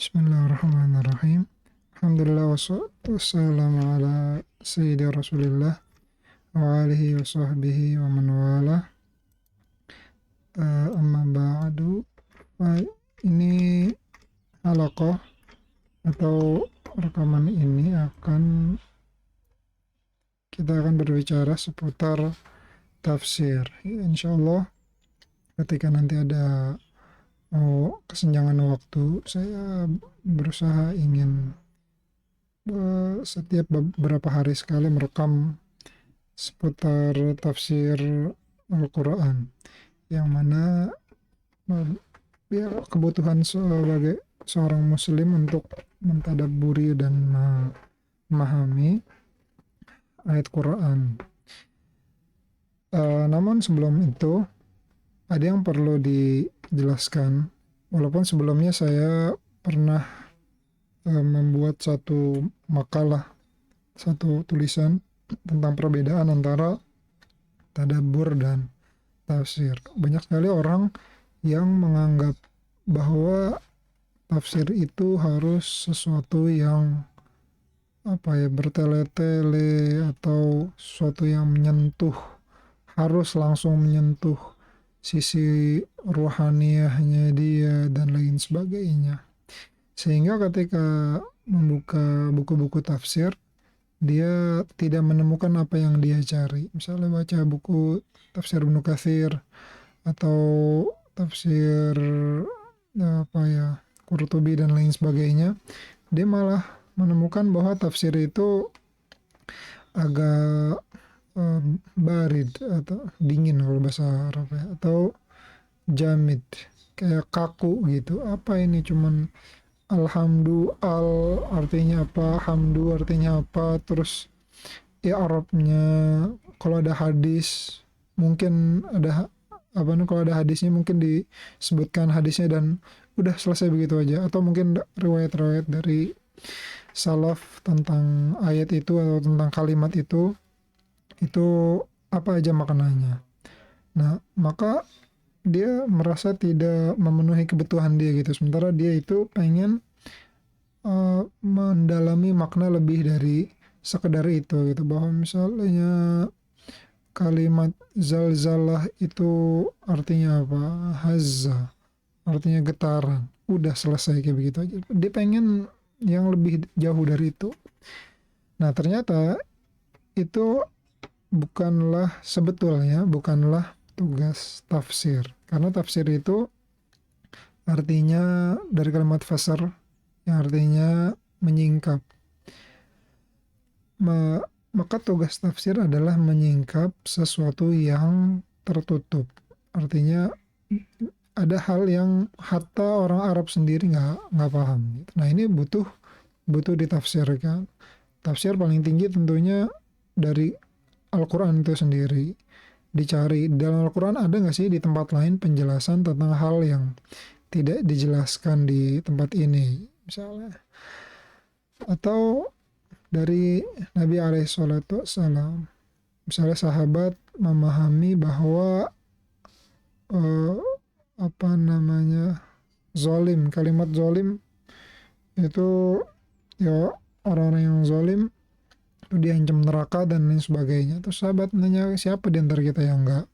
Bismillahirrahmanirrahim. Alhamdulillah wassalatu wassalamu ala sayyidi rasulillah wa alihi wa sahbihi wa man wala. Amma ba'du. Ini halaqah atau rekaman ini kita akan berbicara seputar tafsir. Insyaallah ketika nanti ada kesenjangan waktu, saya berusaha ingin setiap beberapa hari sekali merekam seputar tafsir Al-Quran, yang mana ya, kebutuhan sebagai seorang muslim untuk mentadabburi dan memahami ayat Quran. Namun sebelum itu ada yang perlu dijelaskan, walaupun sebelumnya saya pernah membuat satu makalah, satu tulisan tentang perbedaan antara tadabbur dan tafsir. Banyak sekali orang yang menganggap bahwa tafsir itu harus sesuatu yang bertele-tele atau sesuatu yang menyentuh, harus langsung menyentuh sisi ruhaniyahnya dia dan lain sebagainya. Sehingga ketika membuka buku-buku tafsir, dia tidak menemukan apa yang dia cari. Misalnya baca buku tafsir Ibnu Katsir atau tafsir Qurtubi dan lain sebagainya, dia malah menemukan bahwa tafsir itu agak barid atau dingin kalau bahasa Arab ya, atau jamid, kayak kaku gitu. Apa ini, cuman artinya apa, hamdu artinya apa, terus ya Arabnya, kalau ada hadis mungkin ada kalau ada hadisnya mungkin disebutkan hadisnya dan udah selesai begitu aja, atau mungkin riwayat-riwayat dari salaf tentang ayat itu atau tentang kalimat itu apa aja maknanya. Nah, maka dia merasa tidak memenuhi kebutuhan dia gitu, sementara dia itu pengen mendalami makna lebih dari sekedar itu gitu, bahwa misalnya kalimat zalzalah itu artinya apa, hazza artinya getaran, udah selesai kayak begitu aja. Dia pengen yang lebih jauh dari itu. Nah, ternyata itu sebetulnya bukanlah tugas tafsir, karena tafsir itu artinya dari kalimat fasar yang artinya menyingkap. Maka tugas tafsir adalah menyingkap sesuatu yang tertutup. Artinya ada hal yang hatta orang Arab sendiri nggak paham. Nah, ini butuh ditafsirkan. Tafsir paling tinggi tentunya dari Al-Quran itu sendiri. Dicari dalam Al-Quran ada nggak sih di tempat lain penjelasan tentang hal yang tidak dijelaskan di tempat ini, misalnya. Atau dari Nabi SAW, misalnya sahabat memahami bahwa zalim, kalimat zalim itu ya orang-orang yang zalim diancam neraka dan lain sebagainya. Terus sahabat nanya, siapa di antara kita yang nggak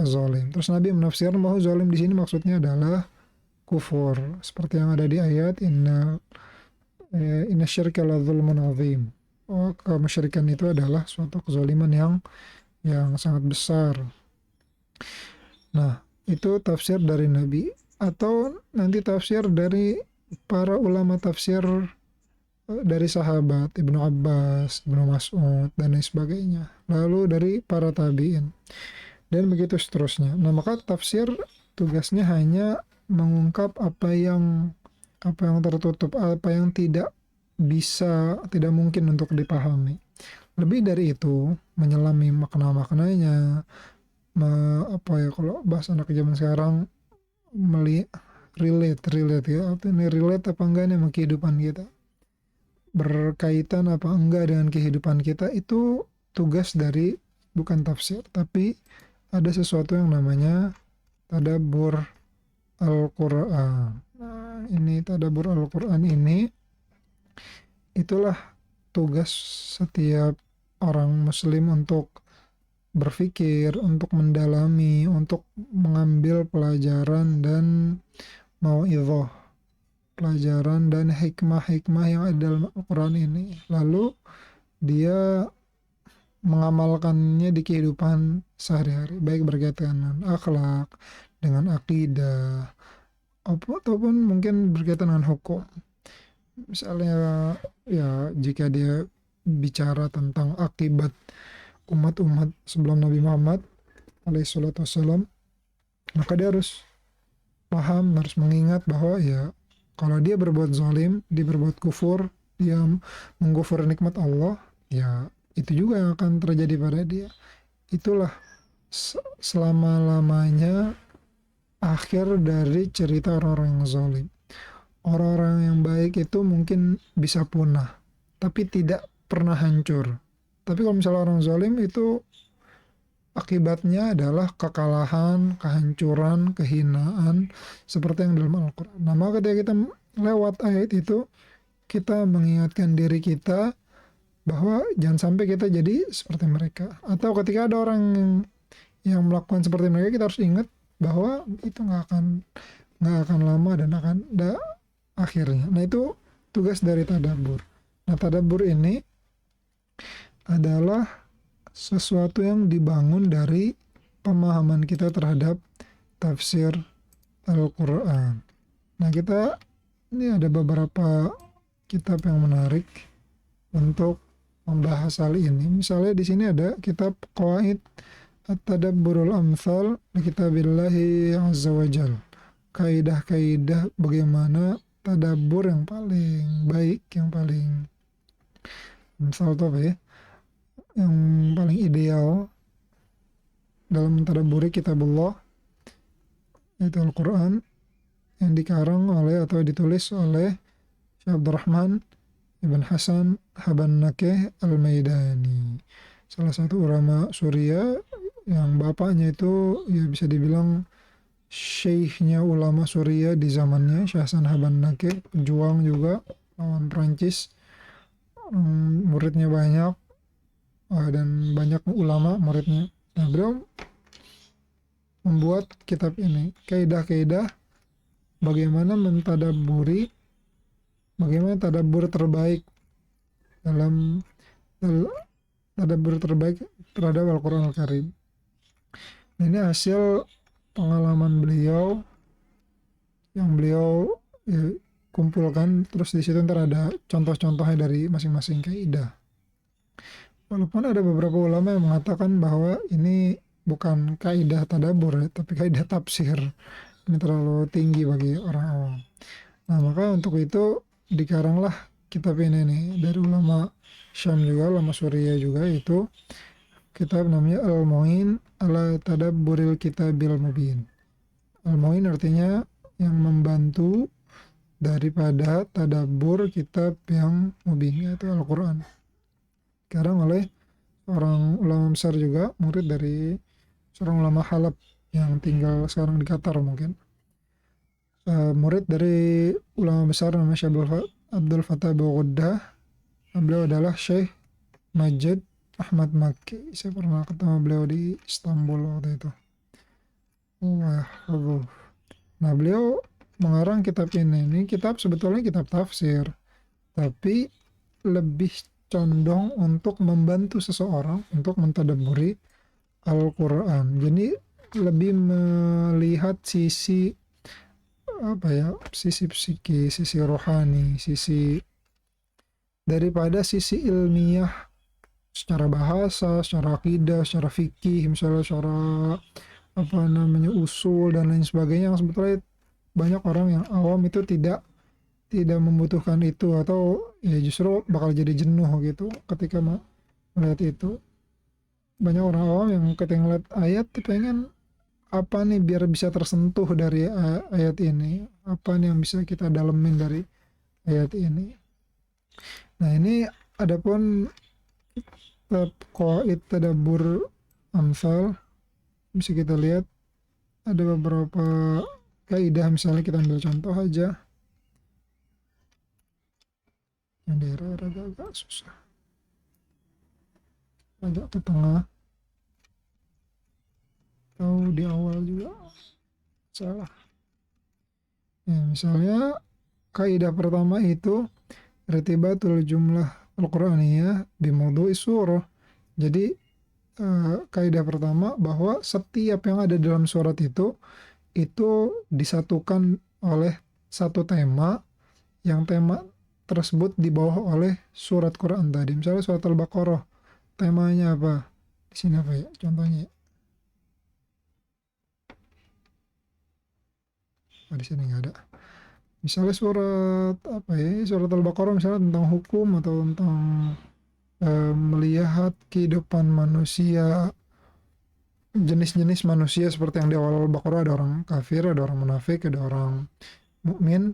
zalim? Terus Nabi menafsirkan bahwa zalim di sini maksudnya adalah kufur, seperti yang ada di ayat inna syirka la zulmun azim. Kemusyrikan itu adalah suatu kezaliman yang sangat besar. Nah, itu tafsir dari Nabi. Atau nanti tafsir dari para ulama tafsir dari sahabat, Ibnu Abbas, Ibnu Mas'ud, dan lain sebagainya. Lalu dari para tabi'in. Dan begitu seterusnya. Nah, maka tafsir tugasnya hanya mengungkap apa yang tertutup, apa yang tidak mungkin untuk dipahami. Lebih dari itu, menyelami makna-maknanya, kalau bahasa anak zaman sekarang, relate ya. Ini relate apa enggak nih sama kehidupan kita, berkaitan apa enggak dengan kehidupan kita. Itu tugas dari bukan tafsir, tapi ada sesuatu yang namanya tadabbur Al-Quran. Nah, ini tadabbur Al-Quran ini, itulah tugas setiap orang muslim untuk berpikir, untuk mendalami, untuk mengambil pelajaran dan mau'idhah, pelajaran dan hikmah-hikmah yang ada dalam Al-Quran ini. Lalu dia mengamalkannya di kehidupan sehari-hari, baik berkaitan dengan akhlak, dengan akidah, ataupun mungkin berkaitan dengan hukum. Misalnya ya jika dia bicara tentang akibat umat-umat sebelum Nabi Muhammad alaihissalam, maka dia harus paham, harus mengingat bahwa ya kalau dia berbuat zalim, dia berbuat kufur, dia menggufur nikmat Allah, ya itu juga yang akan terjadi pada dia. Itulah selama-lamanya akhir dari cerita orang-orang yang zalim. Orang-orang yang baik itu mungkin bisa punah, tapi tidak pernah hancur. Tapi kalau misalnya orang zalim itu akibatnya adalah kekalahan, kehancuran, kehinaan, seperti yang dalam Al-Quran. Nah, maka ketika kita lewat ayat itu, kita mengingatkan diri kita bahwa jangan sampai kita jadi seperti mereka. Atau ketika ada orang yang melakukan seperti mereka, kita harus ingat bahwa itu nggak akan lama dan akan ada akhirnya. Nah, itu tugas dari tadabbur. Nah, tadabbur ini adalah sesuatu yang dibangun dari pemahaman kita terhadap tafsir Al-Quran. Nah, ini ada beberapa kitab yang menarik untuk membahas hal ini. Misalnya di sini ada kitab Qawaid At-Tadabburul Amthal di Kitabillahi Azza wa Jal. Kaidah-kaidah bagaimana tadabbur yang paling baik, yang paling misal apa ya? Yang paling ideal dalam mentadabburi kitabullah, yaitu Al-Quran, yang dikarang oleh atau ditulis oleh Syekh Abdurrahman Ibn Hasan Habannakeh Al-Maidani, salah satu ulama Suriah yang bapaknya itu ya bisa dibilang syekhnya ulama Suriah di zamannya, Syekh Hasan Habannakeh, pejuang juga lawan Prancis. Muridnya banyak, dan banyak ulama muridnya. Nah, beliau membuat kitab ini, kaidah-kaidah bagaimana mentadabburi, bagaimana tadabbur terbaik dalam tadabbur terbaik terhadap Al-Quran Al-Karim. Nah, ini hasil pengalaman beliau yang beliau kumpulkan, terus di situ ntar ada contoh-contohnya dari masing-masing kaidah. Walaupun ada beberapa ulama yang mengatakan bahwa ini bukan kaidah tadabbur, tapi kaidah tafsir. Ini terlalu tinggi bagi orang awam. Nah, maka untuk itu dikaranglah kitab ini nih dari ulama Syam juga, ulama Suriah juga, itu kitab namanya Al-Mu'in ala Tadabburil Kitabil Mubin. Al-Mu'in artinya yang membantu daripada tadabbur kitab yang mubin, yaitu Al-Quran. Sekarang oleh seorang ulama besar juga, murid dari seorang ulama Halab yang tinggal sekarang di Qatar mungkin. Murid dari ulama besar namanya Syekh Abdul Fattah Boghoddah. Beliau adalah Syekh Majid Ahmad Makki. Saya pernah ketemu beliau di Istanbul waktu itu. Nah, beliau mengarang kitab ini. Ini kitab sebetulnya kitab tafsir, tapi lebih condong untuk membantu seseorang untuk mentadabburi Al-Quran. Jadi lebih melihat sisi sisi psikis, sisi rohani, sisi daripada sisi ilmiah secara bahasa, secara akidah, secara fikih, misalnya secara usul dan lain sebagainya, yang sebetulnya banyak orang yang awam itu tidak membutuhkan itu, atau ya justru bakal jadi jenuh gitu ketika melihat itu. Banyak orang awam yang ketika ngeliat ayat pengen apa nih biar bisa tersentuh dari ayat ini, apa nih yang bisa kita dalemin dari ayat ini. Nah, ini adapun Qawaid Tadabbur Amsal, bisa kita lihat ada beberapa kaidah. Misalnya kita ambil contoh aja, Yang daerah agak susah. Agak ke tengah atau di awal juga salah. Ya, misalnya kaidah pertama itu irtibatul jumlah Al-Qur'aniyah bimaudu'i surah. Jadi kaidah pertama bahwa setiap yang ada dalam surat itu disatukan oleh satu tema, yang tema tersebut dibawa oleh surat Quran tadi. Misalnya surat Al-Baqarah, temanya apa? Di sini apa ya? Contohnya. Oh, di sini nggak ada. Misalnya surat apa ya? Surat Al-Baqarah misalnya tentang hukum atau tentang melihat kehidupan manusia, jenis-jenis manusia seperti yang di awal Al-Baqarah, ada orang kafir, ada orang munafik, ada orang mukmin.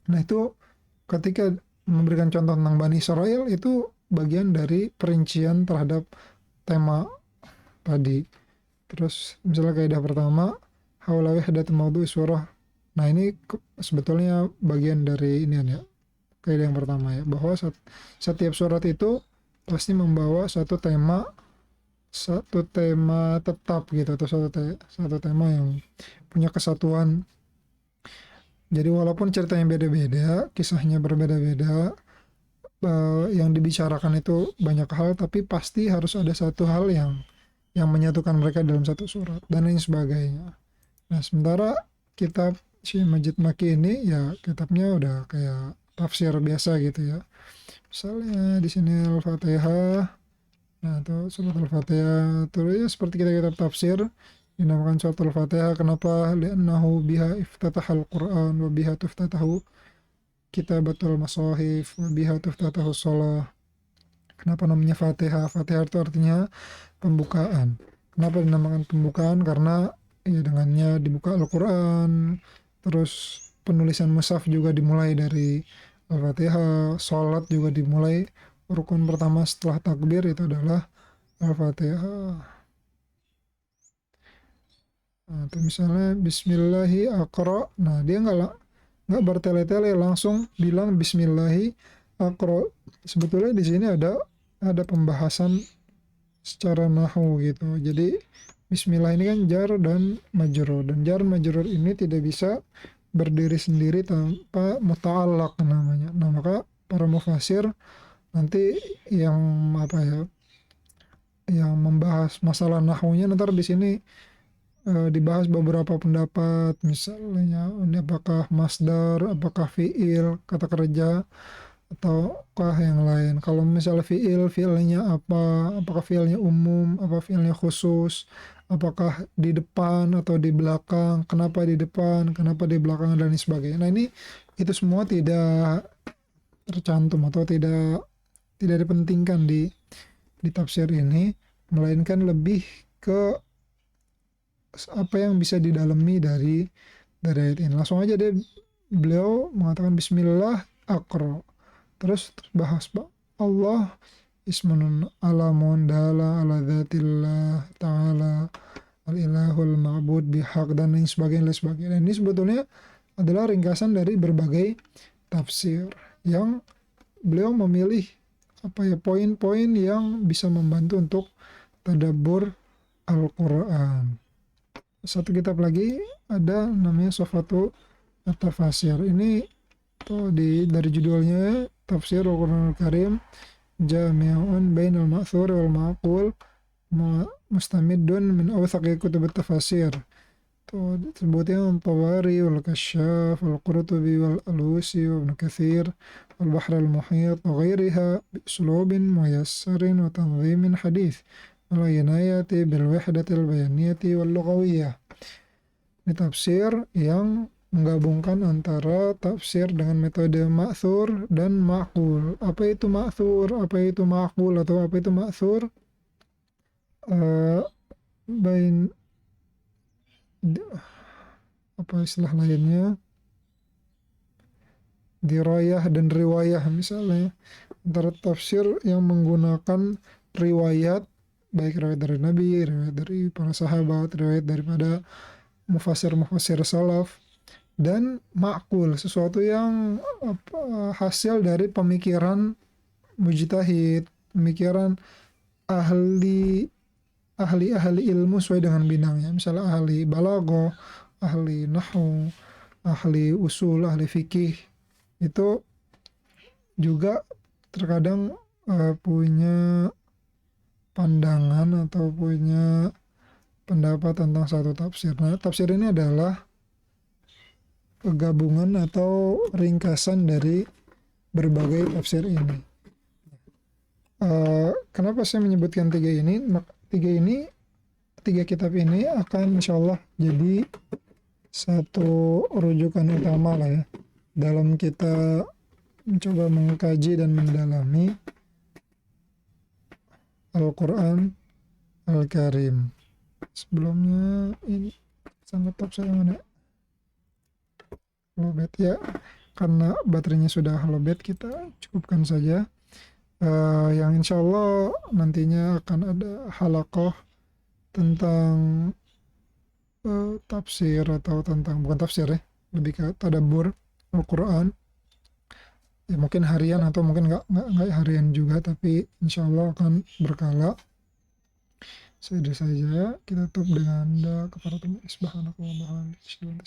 Nah, itu ketika memberikan contoh tentang Bani Israel itu bagian dari perincian terhadap tema tadi. Terus misalnya kaidah pertama, haula wahdatul maudhu'i surah. Nah, ini sebetulnya bagian dari ini ya. Kaidah yang pertama ya, bahwa setiap surat itu pasti membawa satu tema tetap gitu, atau satu tema yang punya kesatuan. Jadi walaupun ceritanya beda-beda, kisahnya berbeda-beda, yang dibicarakan itu banyak hal, tapi pasti harus ada satu hal yang menyatukan mereka dalam satu surat dan lain sebagainya. Nah, sementara kitab Syekh Majid Maki ini ya kitabnya udah kayak tafsir biasa gitu ya. Misalnya di sini Al-Fatihah. Nah, itu surat Al-Fatihah terus ya seperti kita kitab tafsir dinamakan surat Al-Fatihah. Kenapa? Li'annahu biha iftatahal Qur'an wa biha tuftatahu kitabatul masahif wa biha tuftatahu shalah. Kenapa namanya Fatihah? Fatihah itu artinya pembukaan. Kenapa dinamakan pembukaan? Karena ya dengannya dibuka Al-Quran, terus penulisan mushaf juga dimulai dari Al-Fatihah, sholat juga dimulai, rukun pertama setelah takbir itu adalah Al-Fatihah. Nah, itu misalnya Bismillahi Aqra. Nah, dia nggak bertele-tele langsung bilang Bismillahi Aqra. Sebetulnya di sini ada pembahasan secara nahu gitu. Jadi Bismillah ini kan jar dan majrur, dan jar majrur ini tidak bisa berdiri sendiri tanpa muta'allaq namanya. Nah, maka para mufasir nanti yang apa ya, yang membahas masalah nahunya nanti di sini dibahas beberapa pendapat, misalnya ini apakah masdar, apakah fiil, kata kerja, ataukah yang lain. Kalau misalnya fiilnya apa, apakah fiilnya umum, apa fiilnya khusus, apakah di depan atau di belakang, kenapa di depan, kenapa di belakang, dan lain sebagainya. Nah, ini itu semua tidak tercantum atau tidak dipentingkan di tafsir ini, melainkan lebih ke apa yang bisa didalami dari ayat ini. Langsung aja beliau mengatakan Bismillah Aqra. Terus bahas Allah ismun alamun dala ala dzatillah ta'ala al-ilahul ma'bud bihaq dan lain sebagainya. Dan ini sebetulnya adalah ringkasan dari berbagai tafsir yang beliau memilih apa ya, poin-poin yang bisa membantu untuk tadabbur Al-Quran. Satu kitab lagi ada namanya Sofatu At-Tafasir. Ini tuh dari judulnya Tafsir Al-Quran Al-Karim Jami'un Bainal Ma'thur wal Ma'qul Mustamidun min awthaqi kutub at-tafasir. Tuh disebutnya Tabari wal Kasyaf wal Qurtubi wal Alusi wa Ibn Kathir wal Bahr al-Muhit wa ghairiha bi uslubin muyassarin wa tanzimin hadith wal inayati bil wahdatil bayaniyati wal lughawiyah. Ini tafsir yang menggabungkan antara tafsir dengan metode ma'thur dan ma'qul. Apa itu ma'thur, apa itu ma'qul, atau apa itu ma'thur? Bain apa istilah lainnya? Dirayah dan riwayah misalnya. Antara tafsir yang menggunakan riwayat, baik riwayat dari Nabi, riwayat dari para sahabat, riwayat daripada mufasir salaf, dan makul, sesuatu yang hasil dari pemikiran mujtahid, pemikiran ahli ahli-ahli ilmu sesuai dengan bidangnya. Misalnya ahli balaghah, ahli nahwu, ahli usul, ahli fikih. Itu juga terkadang punya pandangan atau punya pendapat tentang satu tafsir. Nah, tafsir ini adalah gabungan atau ringkasan dari berbagai tafsir ini. Kenapa saya menyebutkan tiga ini? Tiga kitab ini akan insya Allah jadi satu rujukan utama lah ya dalam kita mencoba mengkaji dan mendalami Al-Quran Al-Karim. Sebelumnya ini sangat top saya mana lowbat ya, karena baterainya sudah lowbat kita cukupkan saja. Yang insya Allah nantinya akan ada halaqah tentang tafsir atau tentang bukan tafsir ya, lebih ke tadabbur Al-Quran. Ya mungkin harian atau mungkin nggak harian juga, tapi insya Allah akan berkala. Saja kita tutup dengan kepada Tuhan subhanahu wa ta'ala.